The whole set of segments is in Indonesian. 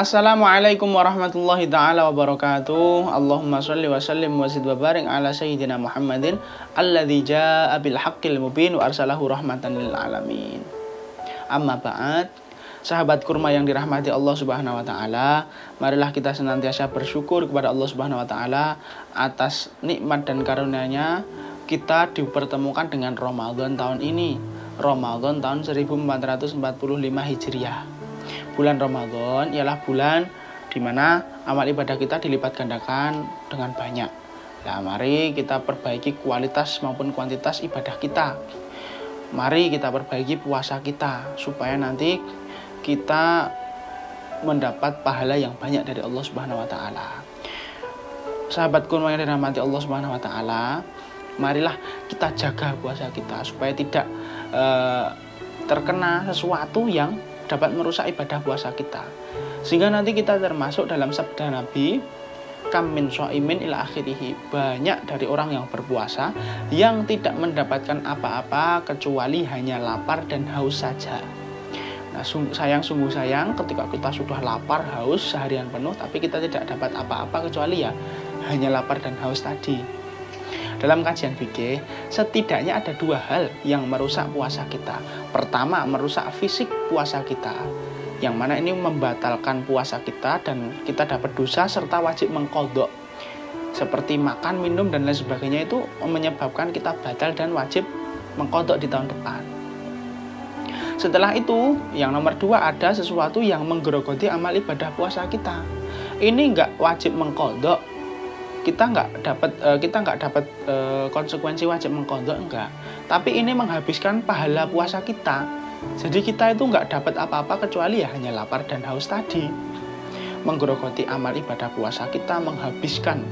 Assalamualaikum warahmatullahi ta'ala wabarakatuh. Allahumma sholli wa sallim wa zid wa barik ala sayyidina Muhammadin alladzi jaa'a bil haqqil mubin wa arsalahu rahmatan lil alamin. Amma ba'd. Sahabat kurma yang dirahmati Allah Subhanahu wa taala, marilah kita senantiasa bersyukur kepada Allah Subhanahu wa taala atas nikmat dan karunia-Nya kita dipertemukan dengan Ramadan tahun ini. Ramadan tahun 1445 Hijriah. Bulan Ramadan ialah bulan di mana amal ibadah kita dilipat gandakan dengan banyak. Nah, mari kita perbaiki kualitas maupun kuantitas ibadah kita. Mari kita perbaiki puasa kita supaya nanti kita mendapat pahala yang banyak dari Allah Subhanahu wa taala. Sahabatku yang dirahmati Allah Subhanahu wa taala, marilah kita jaga puasa kita supaya tidak terkena sesuatu yang dapat merusak ibadah puasa kita, sehingga nanti kita termasuk dalam sabda Nabi, kam min shaimin ila akhirih, banyak dari orang yang berpuasa yang tidak mendapatkan apa-apa kecuali hanya lapar dan haus saja. Nah, sungguh sayang ketika kita sudah lapar haus seharian penuh tapi kita tidak dapat apa-apa kecuali ya hanya lapar dan haus tadi. Dalam kajian fikih, setidaknya ada dua hal yang merusak puasa kita. Pertama, merusak fisik puasa kita, yang mana ini membatalkan puasa kita dan kita dapat dosa serta wajib mengqadha. Seperti makan, minum, dan lain sebagainya itu menyebabkan kita batal dan wajib mengqadha di tahun depan. Setelah itu, yang nomor dua ada sesuatu yang menggerogoti amal ibadah puasa kita. Ini nggak wajib mengqadha. Kita nggak dapat konsekuensi wajib mengqadha, enggak, tapi ini menghabiskan pahala puasa kita. Jadi kita itu nggak dapat apa-apa kecuali ya hanya lapar dan haus tadi. Menggerogoti amal ibadah puasa kita, menghabiskan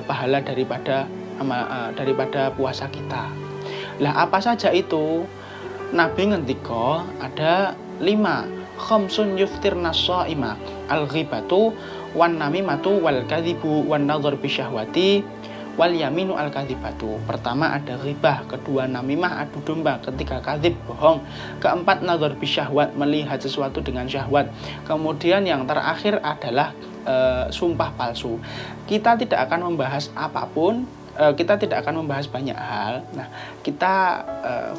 pahala daripada puasa kita. Lah apa saja itu? Nabi ngendika ada 5 khamsun yuftirna shaima, al-ghibatu wan namimatu wal kadhibu wan nadhar bi syahwati wal yaminu al kadhibatu. Pertama ada ghibah, kedua namimah adu domba, ketiga kadzib bohong, keempat nadhar bi syahwat melihat sesuatu dengan syahwat, kemudian yang terakhir adalah sumpah palsu. Kita tidak akan membahas apapun, kita tidak akan membahas banyak hal. Nah, kita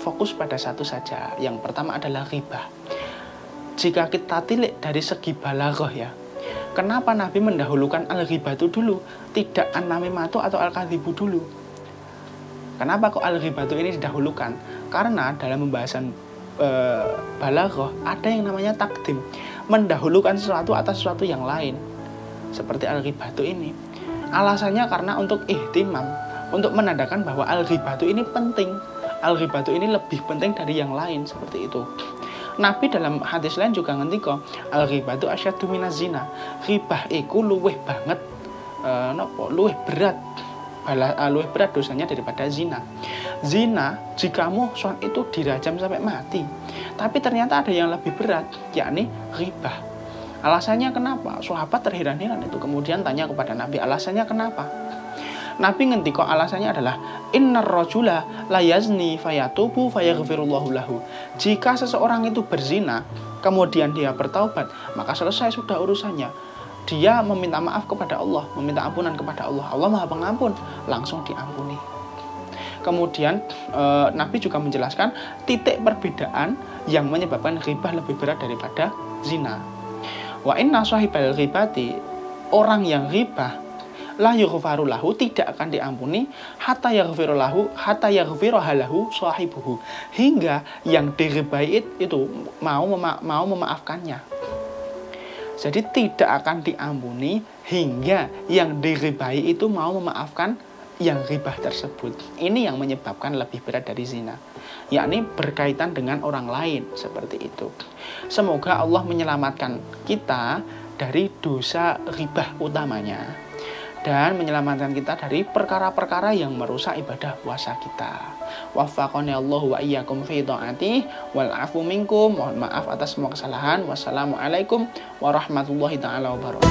fokus pada satu saja. Yang pertama adalah ghibah. Jika kita tilik dari segi balaghah ya, kenapa Nabi mendahulukan al-ghibatu dulu, tidak an-namimatu atau al-kadzibu dulu? Kenapa kok al-ghibatu ini didahulukan? Karena dalam pembahasan balaghah ada yang namanya takdim, mendahulukan sesuatu atas sesuatu yang lain. Seperti al-ghibatu ini. Alasannya karena untuk ihtimam, untuk menandakan bahwa al-ghibatu ini penting. Al-ghibatu ini lebih penting dari yang lain, seperti itu. Nabi dalam hadis lain juga ngendika, al-ghibatu asyaddu minaz zina. Ghibah iku luwih banget luwih berat dosanya daripada zina. Zina jika muhsan itu dirajam sampai mati. Tapi ternyata ada yang lebih berat, yakni ghibah. Alasannya kenapa? Sahabat terheran-heran itu kemudian tanya kepada Nabi, alasannya kenapa? Nabi ngendika alasannya adalah innar rajula la yazni fayatubu fayaghfirullahu lahu. Jika seseorang itu berzina kemudian dia bertaubat, maka selesai sudah urusannya. Dia meminta maaf kepada Allah, meminta ampunan kepada Allah. Allah Maha Pengampun, langsung diampuni. Kemudian Nabi juga menjelaskan titik perbedaan yang menyebabkan ghibah lebih berat daripada zina. Wa inna sahibal ghibati, orang yang ghibah la yughfaru lahu, tidak akan diampuni hatta yaghfiraha lahu sahibuhu, hingga yang dighibai itu mau memaafkannya. Jadi tidak akan diampuni hingga yang dighibai itu mau memaafkan yang ghibah tersebut. Ini yang menyebabkan lebih berat dari zina, yakni berkaitan dengan orang lain, seperti itu. Semoga Allah menyelamatkan kita dari dosa ghibah utamanya dan menyelamatkan kita dari perkara-perkara yang merusak ibadah puasa kita. Waffaqani Allah wa iyyakum fi taati wal afu minkum. Mohon maaf atas semua kesalahan. Wassalamualaikum warahmatullahi taala wabarakatuh.